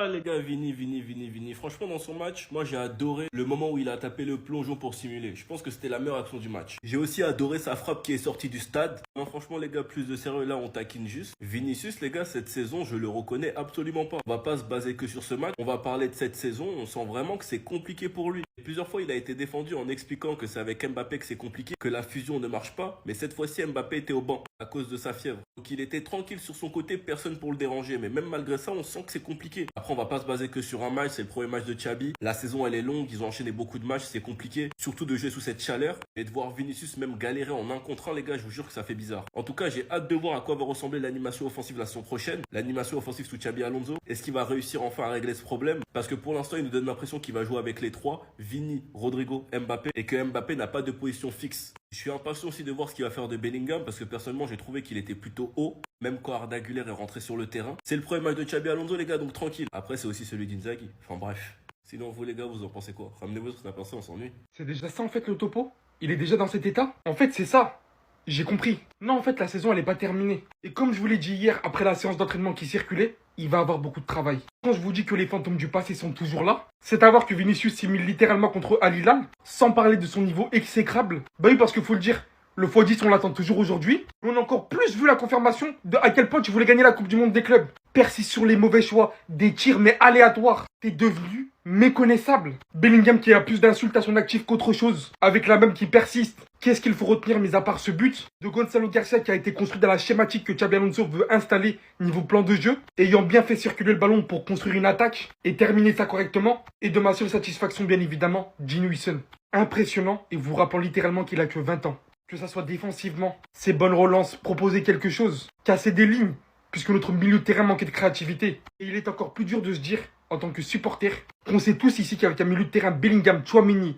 Ah les gars, Vini. Franchement, dans son match, moi j'ai adoré le moment où il a tapé le plongeon pour simuler. Je pense que c'était la meilleure action du match. J'ai aussi adoré sa frappe qui est sortie du stade. Non, franchement les gars, plus de sérieux là, on taquine juste. Vinicius les gars, cette saison, je le reconnais absolument pas. On va pas se baser que sur ce match. On va parler de cette saison. On sent vraiment que c'est compliqué pour lui. Plusieurs fois, il a été défendu en expliquant que c'est avec Mbappé que c'est compliqué, que la fusion ne marche pas. Mais cette fois-ci, Mbappé était au banc à cause de sa fièvre. Donc il était tranquille sur son côté, personne pour le déranger. Mais même malgré ça, on sent que c'est compliqué. Après, on va pas se baser que sur un match. C'est le premier match de Xabi. La saison, elle est longue. Ils ont enchaîné beaucoup de matchs. C'est compliqué. Surtout de jouer sous cette chaleur. Et de voir Vinicius même galérer en un contre un, les gars, je vous jure que ça fait bizarre. En tout cas, j'ai hâte de voir à quoi va ressembler l'animation offensive la saison prochaine. L'animation offensive sous Xabi Alonso. Est-ce qu'il va réussir enfin à régler ce problème? Parce que pour l'instant, il nous donne l'impression qu'il va jouer avec les trois. Vini, Rodrigo, Mbappé. Et que Mbappé n'a pas de position fixe. Je suis impatient aussi de voir ce qu'il va faire de Bellingham parce que personnellement j'ai trouvé qu'il était plutôt haut, même quand Arda Güler est rentré sur le terrain. C'est le premier match de Xabi Alonso les gars, donc tranquille. Après c'est aussi celui d'Inzaghi, enfin bref. Sinon vous les gars, vous en pensez quoi? Ramenez-vous ce qu'on a pensé, on s'ennuie. C'est déjà ça en fait le topo? Il est déjà dans cet état? En fait c'est ça. J'ai compris. Non en fait la saison elle est pas terminée. Et comme je vous l'ai dit hier après la séance d'entraînement qui circulait, il va avoir beaucoup de travail. Quand je vous dis que les fantômes du passé sont toujours là, c'est à voir que Vinicius simule littéralement contre Al Hilal, sans parler de son niveau exécrable. Bah oui parce qu'il faut le dire, le x10 on l'attend toujours aujourd'hui. On a encore plus vu la confirmation de à quel point tu voulais gagner la Coupe du Monde des clubs. Persiste sur les mauvais choix, des tirs mais aléatoires. T'es devenu méconnaissable. Bellingham qui a plus d'insultes à son actif qu'autre chose, avec la même qui persiste. Qu'est-ce qu'il faut retenir mis à part ce but de Gonzalo Garcia qui a été construit dans la schématique que Xabi Alonso veut installer niveau plan de jeu, ayant bien fait circuler le ballon pour construire une attaque et terminer ça correctement, et de ma seule satisfaction bien évidemment, Gini Huijsen. Impressionnant et vous rappelant littéralement qu'il a que 20 ans. Que ça soit défensivement, ses bonnes relances, proposer quelque chose, casser des lignes, puisque notre milieu de terrain manquait de créativité. Et il est encore plus dur de se dire, en tant que supporter, qu'on sait tous ici qu'avec un milieu de terrain Bellingham, Tchouaméni,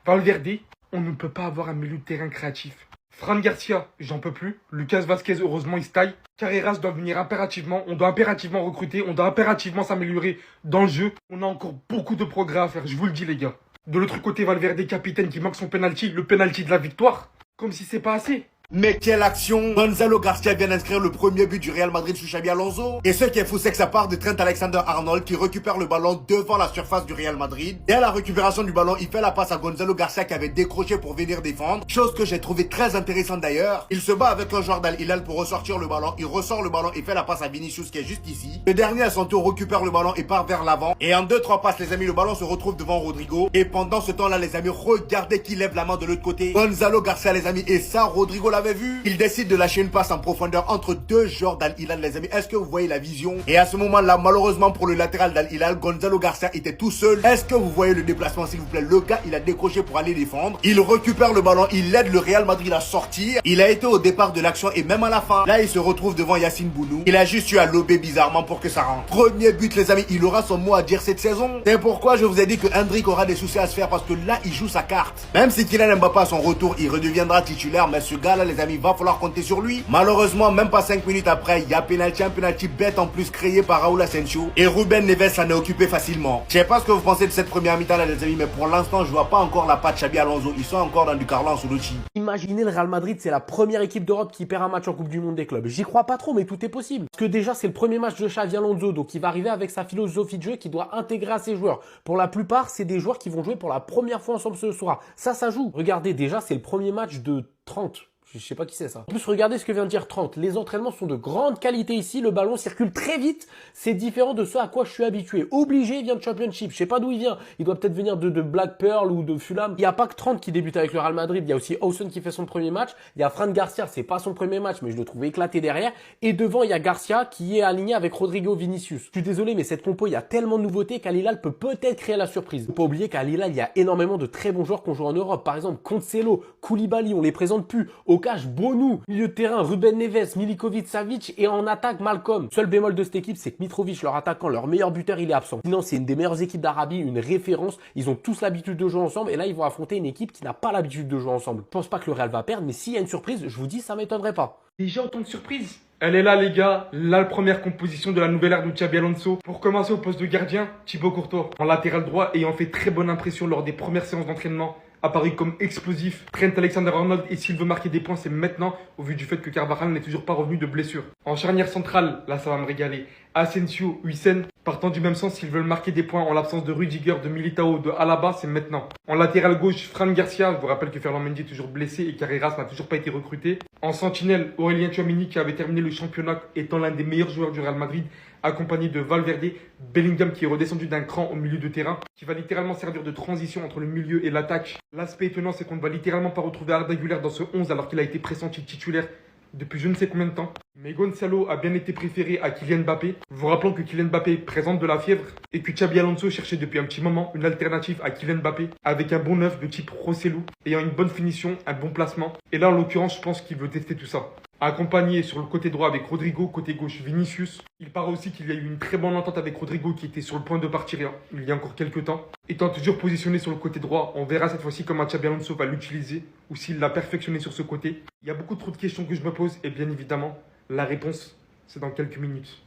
Valverde, on ne peut pas avoir un milieu de terrain créatif. Fran Garcia, j'en peux plus. Lucas Vazquez, heureusement, il se taille. Carreras doit venir impérativement. On doit impérativement recruter. On doit impérativement s'améliorer dans le jeu. On a encore beaucoup de progrès à faire, je vous le dis, les gars. De l'autre côté, Valverde, capitaine, qui manque son penalty, le penalty de la victoire. Comme si c'est pas assez. Mais quelle action! Gonzalo Garcia vient d'inscrire le premier but du Real Madrid sous Xabi Alonso. Et ce qui est fou, c'est que ça part de Trent Alexander-Arnold qui récupère le ballon devant la surface du Real Madrid. Et à la récupération du ballon, il fait la passe à Gonzalo Garcia qui avait décroché pour venir défendre. Chose que j'ai trouvé très intéressante d'ailleurs. Il se bat avec un joueur d'Al Hilal pour ressortir le ballon. Il ressort le ballon et fait la passe à Vinicius qui est juste ici. Le dernier à son tour récupère le ballon et part vers l'avant. Et en 2-3 passes, les amis, le ballon se retrouve devant Rodrigo. Et pendant ce temps-là, les amis, regardez qui lève la main de l'autre côté. Gonzalo Garcia, les amis. Et ça, Rodrigo l'avait vu. Il décide de lâcher une passe en profondeur entre deux joueurs d'Al Hilal, les amis. Est-ce que vous voyez la vision? Et à ce moment-là, malheureusement pour le latéral d'Al Hilal, Gonzalo Garcia était tout seul. Est-ce que vous voyez le déplacement, s'il vous plaît? Le gars, il a décroché pour aller défendre. Il récupère le ballon, il aide le Real Madrid à sortir. Il a été au départ de l'action et même à la fin. Là, il se retrouve devant Yacine Bounou. Il a juste eu à lober bizarrement pour que ça rentre. Premier but, les amis. Il aura son mot à dire cette saison. C'est pourquoi je vous ai dit que Hendrik aura des soucis à se faire parce que là, il joue sa carte. Même si Kylian Mbappé à son retour, il redeviendra titulaire. Mais ce gars-là, les amis, va falloir compter sur lui. Malheureusement, même pas 5 minutes après, il y a un penalty bête en plus créé par Raúl Asensio. Et Ruben Neves s'en est occupé facilement. Je sais pas ce que vous pensez de cette première mi-temps là, les amis, mais pour l'instant, je vois pas encore la patte Xabi Alonso. Ils sont encore dans du Carlo Ancelotti. Imaginez le Real Madrid, c'est la première équipe d'Europe qui perd un match en Coupe du Monde des clubs. J'y crois pas trop, mais tout est possible. Parce que déjà, c'est le premier match de Xabi Alonso, donc il va arriver avec sa philosophie de jeu qu'il doit intégrer à ses joueurs. Pour la plupart, c'est des joueurs qui vont jouer pour la première fois ensemble ce soir. Ça joue. Regardez, déjà, c'est le premier match de 30. Je sais pas qui c'est ça. En plus, regardez ce que vient de dire 30. Les entraînements sont de grande qualité ici. Le ballon circule très vite. C'est différent de ce à quoi je suis habitué. Obligé, il vient de Championship. Je sais pas d'où il vient. Il doit peut-être venir de Black Pearl ou de Fulham. Il n'y a pas que 30 qui débute avec le Real Madrid. Il y a aussi Howson qui fait son premier match. Il y a Fran Garcia. C'est pas son premier match, mais je le trouve éclaté derrière. Et devant, il y a Garcia qui est aligné avec Rodrigo Vinicius. Je suis désolé, mais cette compo, il y a tellement de nouveautés qu'Al Hilal peut peut-être créer la surprise. Faut pas oublier qu'à Hilal, il y a énormément de très bons joueurs qu'on joue en Europe. Par exemple, Cancelo, Koulibaly, on les présente plus. Okash, Bonou. Milieu de terrain, Ruben Neves, Milikovic, Savic et en attaque, Malcolm. Seul bémol de cette équipe, c'est que Mitrovic, leur attaquant, leur meilleur buteur, il est absent. Sinon, c'est une des meilleures équipes d'Arabie, une référence. Ils ont tous l'habitude de jouer ensemble et là, ils vont affronter une équipe qui n'a pas l'habitude de jouer ensemble. Je pense pas que le Real va perdre, mais s'il y a une surprise, je vous dis, ça m'étonnerait pas. Déjà autant de surprises. Elle est là les gars, la première composition de la nouvelle ère de Xabi Alonso. Pour commencer au poste de gardien, Thibaut Courtois. En latéral droit ayant fait très bonne impression lors des premières séances d'entraînement apparu comme explosif. Trent Alexander-Arnold, et s'il veut marquer des points, c'est maintenant, au vu du fait que Carvajal n'est toujours pas revenu de blessure. En charnière centrale, là ça va me régaler. Asensio, Huijsen, partant du même sens, s'ils veulent marquer des points en l'absence de Rudiger, de Militao, de Alaba, c'est maintenant. En latéral gauche, Fran Garcia, je vous rappelle que Ferland Mendy est toujours blessé et Carreras n'a toujours pas été recruté. En sentinelle, Aurélien Tchouameni qui avait terminé le championnat étant l'un des meilleurs joueurs du Real Madrid, accompagné de Valverde, Bellingham qui est redescendu d'un cran au milieu de terrain, qui va littéralement servir de transition entre le milieu et l'attaque. L'aspect étonnant, c'est qu'on ne va littéralement pas retrouver Arda Güler dans ce 11 alors qu'il a été pressenti titulaire depuis je ne sais combien de temps. Mais Gonzalo a bien été préféré à Kylian Mbappé. Vous rappelons que Kylian Mbappé présente de la fièvre et que Xabi Alonso cherchait depuis un petit moment une alternative à Kylian Mbappé avec un bon neuf de type Rossellou, ayant une bonne finition, un bon placement. Et là, en l'occurrence, je pense qu'il veut tester tout ça. Accompagné sur le côté droit avec Rodrigo, côté gauche Vinicius. Il paraît aussi qu'il y a eu une très bonne entente avec Rodrigo qui était sur le point de partir il y a encore quelques temps. Étant toujours positionné sur le côté droit, on verra cette fois-ci comment Xabi Alonso va l'utiliser ou s'il l'a perfectionné sur ce côté. Il y a beaucoup trop de questions que je me pose et bien évidemment, la réponse, c'est dans quelques minutes.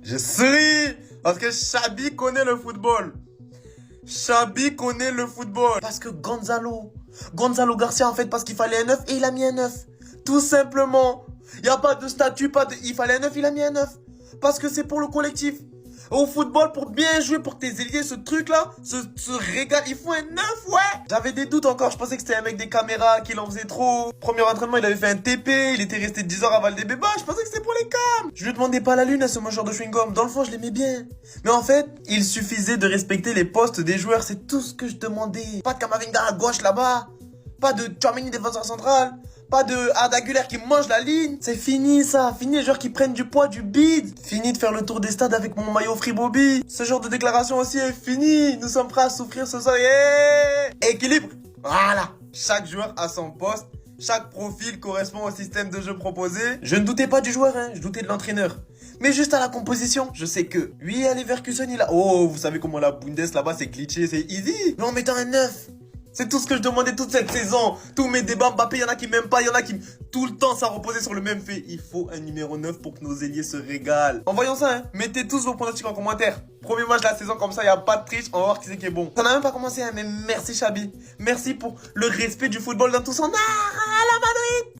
Je suis parce que Xabi connaît le football. Xabi connaît le football. Parce que Gonzalo Garcia en fait parce qu'il fallait un 9 et il a mis un 9. Tout simplement. Il n'y a pas de statut, il fallait un 9, il a mis un 9. Parce que c'est pour le collectif. Au football, pour bien jouer, pour tes ailiers, ce truc-là, ce régal, il faut un 9, ouais. J'avais des doutes encore, je pensais que c'était un mec des caméras, qu'il en faisait trop. Premier entraînement, il avait fait un TP, il était resté 10 heures à Valdebeba, je pensais que c'était pour les cams. Je lui demandais pas la lune à ce mangeur de chewing-gum, dans le fond, je l'aimais bien. Mais en fait, il suffisait de respecter les postes des joueurs, c'est tout ce que je demandais. Pas de Kamavinga à gauche là-bas, pas de Tchouameni défenseur central. Pas de Arda Güler qui mange la ligne. C'est fini ça. Fini les joueurs qui prennent du poids, du bide. Fini de faire le tour des stades avec mon maillot Free Bobby. Ce genre de déclaration aussi est fini. Nous sommes prêts à souffrir ce soir. Yeah. Équilibre. Voilà. Chaque joueur a son poste. Chaque profil correspond au système de jeu proposé. Je ne doutais pas du joueur, hein. Je doutais de l'entraîneur. Mais juste à la composition, je sais que... Oui, à Leverkusen, il a... Oh, vous savez comment la Bundes là-bas, c'est glitché, c'est easy. Mais en mettant un 9... C'est tout ce que je demandais toute cette saison. Tous mes débats Mbappé, il y en a qui m'aiment pas, il y en a qui... Tout le temps, ça reposait sur le même fait. Il faut un numéro 9 pour que nos ailiers se régalent. En voyant ça, hein, mettez tous vos pronostics en commentaire. Premier match de la saison, comme ça, il n'y a pas de triche. On va voir qui c'est qui est bon. Ça n'a même pas commencé, hein, mais merci Xabi. Merci pour le respect du football dans tout son art. À la Madrid.